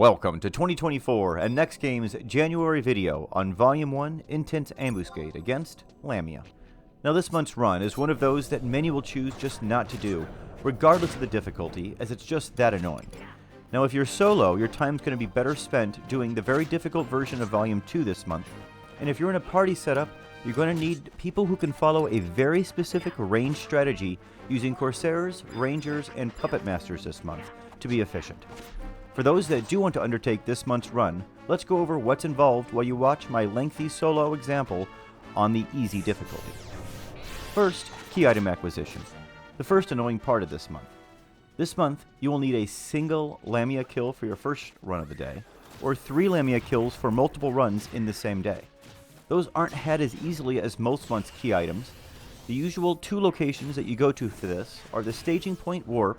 Welcome to 2024 and NEXTGames' January video on Volume 1 Intense Ambuscade against Lamia. Now this month's run is one of those that many will choose just not to do, regardless of the difficulty, as it's just that annoying. Now if you're solo, your time's going to be better spent doing the very difficult version of Volume 2 this month, and if you're in a party setup, you're going to need people who can follow a very specific range strategy using Corsairs, Rangers, and Puppet Masters this month to be efficient. For those that do want to undertake this month's run, let's go over what's involved while you watch my lengthy solo example on the easy difficulty. First, key item acquisition, the first annoying part of this month. This month, you will need a single Lamia kill for your first run of the day, or 3 Lamia kills for multiple runs in the same day. Those aren't had as easily as most months' key items. The usual 2 locations that you go to for this are the Staging Point Warp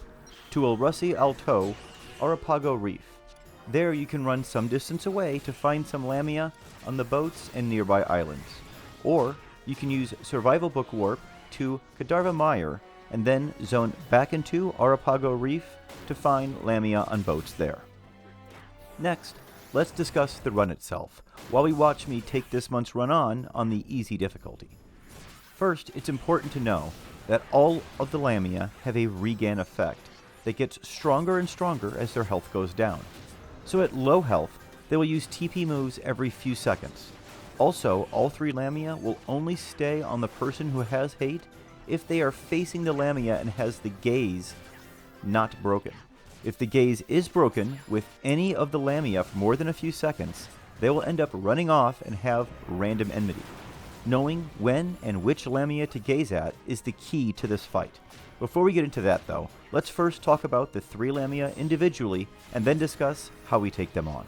to El Russi Alto Arapago Reef. There you can run some distance away to find some Lamia on the boats and nearby islands. Or you can use Survival Book Warp to Cadarva Mire and then zone back into Arapago Reef to find Lamia on boats there. Next, let's discuss the run itself, while we watch me take this month's run on the easy difficulty. First, it's important to know that all of the Lamia have a regain effect that gets stronger and stronger as their health goes down. So at low health, they will use TP moves every few seconds. Also, all 3 Lamia will only stay on the person who has hate if they are facing the Lamia and has the gaze not broken. If the gaze is broken with any of the Lamia for more than a few seconds, they will end up running off and have random enmity. Knowing when and which Lamia to gaze at is the key to this fight. Before we get into that though, let's first talk about the 3 Lamia individually and then discuss how we take them on.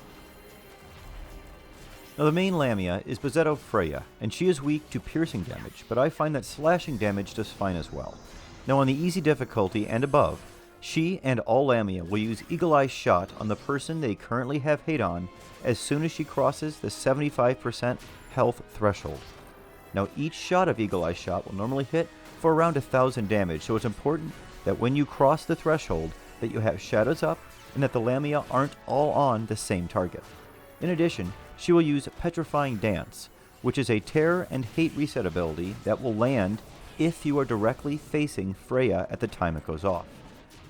Now the main Lamia is Bozzetto Freya, and she is weak to piercing damage, but I find that slashing damage does fine as well. Now on the easy difficulty and above, she and all Lamia will use Eagle Eye Shot on the person they currently have hate on as soon as she crosses the 75% health threshold. Now each shot of Eagle Eye Shot will normally hit for around 1,000 damage, so it's important that when you cross the threshold that you have shadows up and that the Lamia aren't all on the same target. In addition, she will use Petrifying Dance, which is a terror and hate reset ability that will land if you are directly facing Freya at the time it goes off.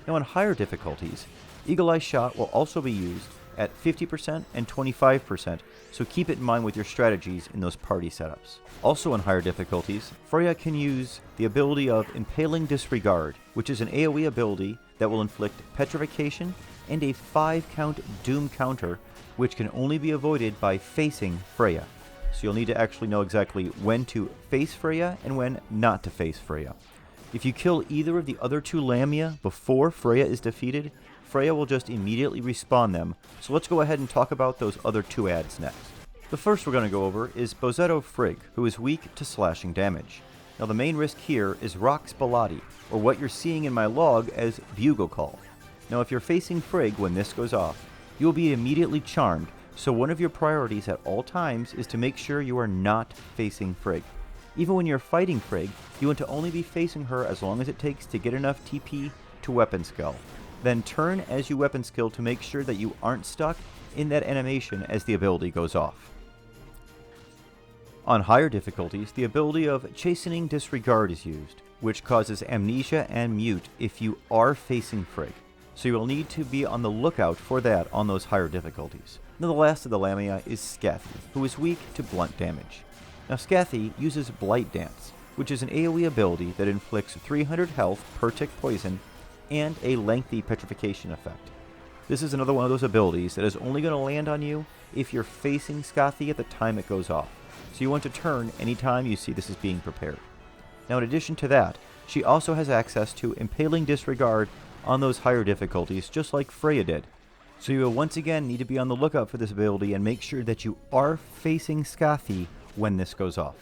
Now in higher difficulties, Eagle Eye Shot will also be used at 50% and 25%, so keep it in mind with your strategies in those party setups. Also in higher difficulties, Freya can use the ability of Impaling Disregard, which is an AoE ability that will inflict petrification and a 5-count doom counter, which can only be avoided by facing Freya. So you'll need to actually know exactly when to face Freya and when not to face Freya. If you kill either of the other 2 Lamia before Freya is defeated, Freya will just immediately respawn them, so let's go ahead and talk about those other 2 ads next. The first we're going to go over is Bozzetto Frigg, who is weak to slashing damage. Now the main risk here is Rox Balati, or what you're seeing in my log as Bugle Call. Now if you're facing Frigg when this goes off, you will be immediately charmed, so one of your priorities at all times is to make sure you are not facing Frigg. Even when you're fighting Frigg, you want to only be facing her as long as it takes to get enough TP to weapon skill. Then turn as you weapon skill to make sure that you aren't stuck in that animation as the ability goes off. On higher difficulties, the ability of Chastening Disregard is used, which causes amnesia and mute if you are facing Frigg, so you will need to be on the lookout for that on those higher difficulties. Now the last of the Lamia is Scathy, who is weak to blunt damage. Now Scathy uses Blight Dance, which is an AoE ability that inflicts 300 health per tick poison and a lengthy petrification effect. This is another one of those abilities that is only going to land on you if you're facing Scathy at the time it goes off, so you want to turn anytime you see this is being prepared. Now in addition to that, she also has access to Impaling Disregard on those higher difficulties, just like Freya did. So you will once again need to be on the lookout for this ability and make sure that you are facing Scathy when this goes off.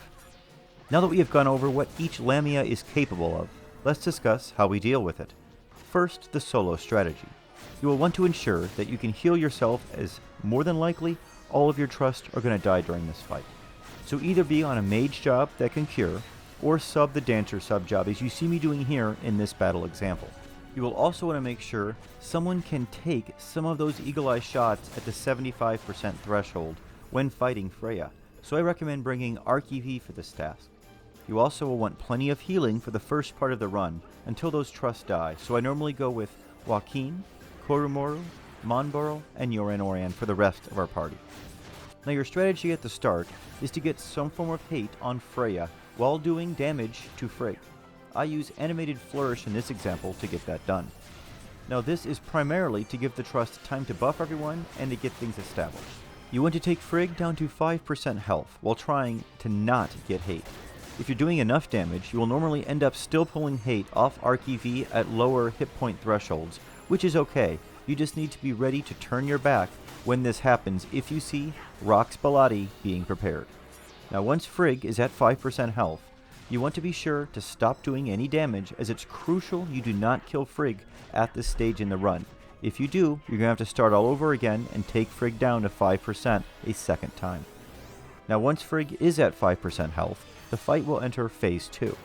Now that we have gone over what each Lamia is capable of, let's discuss how we deal with it. First, the solo strategy. You will want to ensure that you can heal yourself, as more than likely all of your trust are going to die during this fight. So either be on a mage job that can cure, or sub the dancer sub job as you see me doing here in this battle example. You will also want to make sure someone can take some of those Eagle Eye shots at the 75% threshold when fighting Freya, so I recommend bringing ArcEV for this task. You also will want plenty of healing for the first part of the run until those trusts die, so I normally go with Joaquin, Koromoru, Monboro, and Yoran for the rest of our party. Now your strategy at the start is to get some form of hate on Freya while doing damage to Frigg. I use Animated Flourish in this example to get that done. Now this is primarily to give the trust time to buff everyone and to get things established. You want to take Frigg down to 5% health while trying to not get hate. If you're doing enough damage, you will normally end up still pulling hate off ArcEV at lower hit point thresholds, which is okay. You just need to be ready to turn your back when this happens if you see Rox Balati being prepared. Now once Frigg is at 5% health, you want to be sure to stop doing any damage, as it's crucial you do not kill Frigg at this stage in the run. If you do, you're going to have to start all over again and take Frigg down to 5% a second time. Now once Frigg is at 5% health, the fight will enter Phase 2.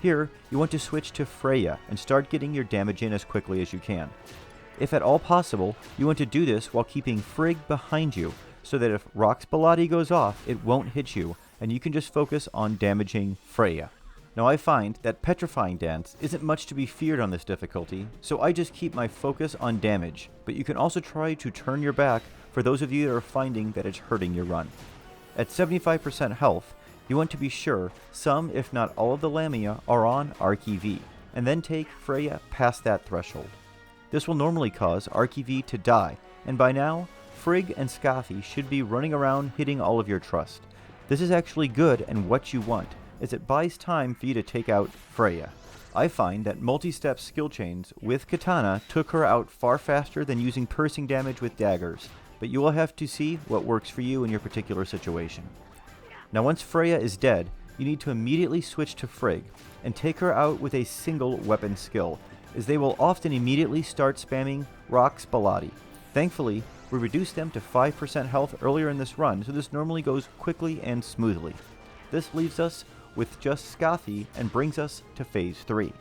Here, you want to switch to Freya and start getting your damage in as quickly as you can. If at all possible, you want to do this while keeping Frigg behind you, so that if Rox Balati goes off, it won't hit you, and you can just focus on damaging Freya. Now I find that Petrifying Dance isn't much to be feared on this difficulty, so I just keep my focus on damage, but you can also try to turn your back for those of you that are finding that it's hurting your run. At 75% health, you want to be sure some, if not all of the Lamia are on ArcEV, and then take Freya past that threshold. This will normally cause ArcEV to die, and by now, Frigg and Scathy should be running around hitting all of your trust. This is actually good and what you want, as it buys time for you to take out Freya. I find that multi-step skill chains with Katana took her out far faster than using piercing damage with daggers, but you will have to see what works for you in your particular situation. Now once Freya is dead, you need to immediately switch to Frigg and take her out with a single weapon skill, as they will often immediately start spamming Rox Balati. Thankfully, we reduced them to 5% health earlier in this run, so this normally goes quickly and smoothly. This leaves us with just Scathy and brings us to Phase 3.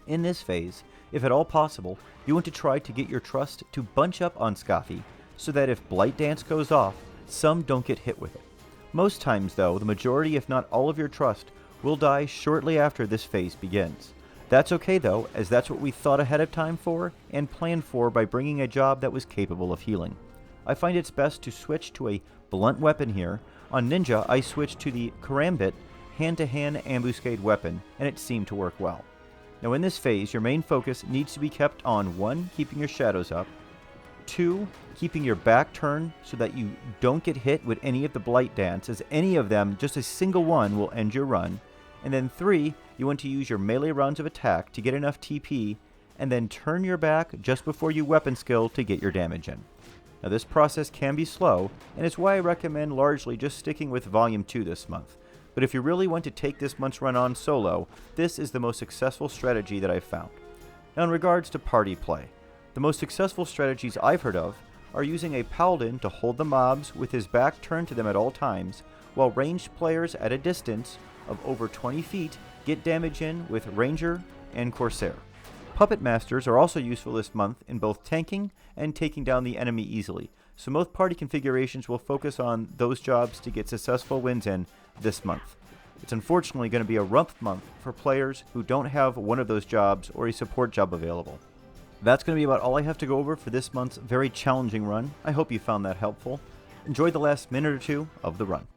In this phase, if at all possible, you want to try to get your trust to bunch up on Scathy, so that if Blight Dance goes off, some don't get hit with it. Most times though, the majority if not all of your trust will die shortly after this phase begins. That's okay though, as that's what we thought ahead of time for and planned for by bringing a job that was capable of healing. I find it's best to switch to a blunt weapon here. On Ninja, I switched to the Karambit hand-to-hand ambuscade weapon, and it seemed to work well. Now in this phase, your main focus needs to be kept on 1. Keeping your shadows up, 2. Keeping your back turned so that you don't get hit with any of the Blight Dance, as any of them, just a single one, will end your run. And then 3, you want to use your melee rounds of attack to get enough TP, and then turn your back just before you weapon skill to get your damage in. Now this process can be slow, and it's why I recommend largely just sticking with Volume 2 this month. But if you really want to take this month's run on solo, this is the most successful strategy that I've found. Now in regards to party play, the most successful strategies I've heard of are using a Paladin to hold the mobs with his back turned to them at all times, while ranged players at a distance of over 20 feet get damage in with Ranger and Corsair. Puppet Masters are also useful this month in both tanking and taking down the enemy easily, so most party configurations will focus on those jobs to get successful wins in this month. It's unfortunately going to be a rough month for players who don't have one of those jobs or a support job available. That's going to be about all I have to go over for this month's very challenging run. I hope you found that helpful. Enjoy the last minute or two of the run.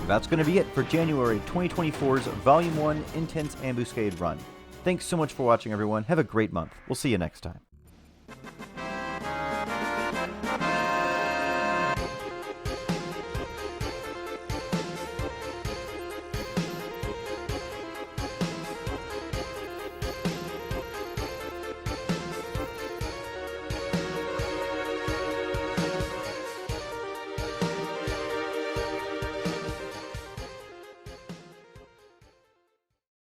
That's going to be it for January 2024's Volume 1 Intense Ambuscade run. Thanks so much for watching, everyone. Have a great month. We'll see you next time.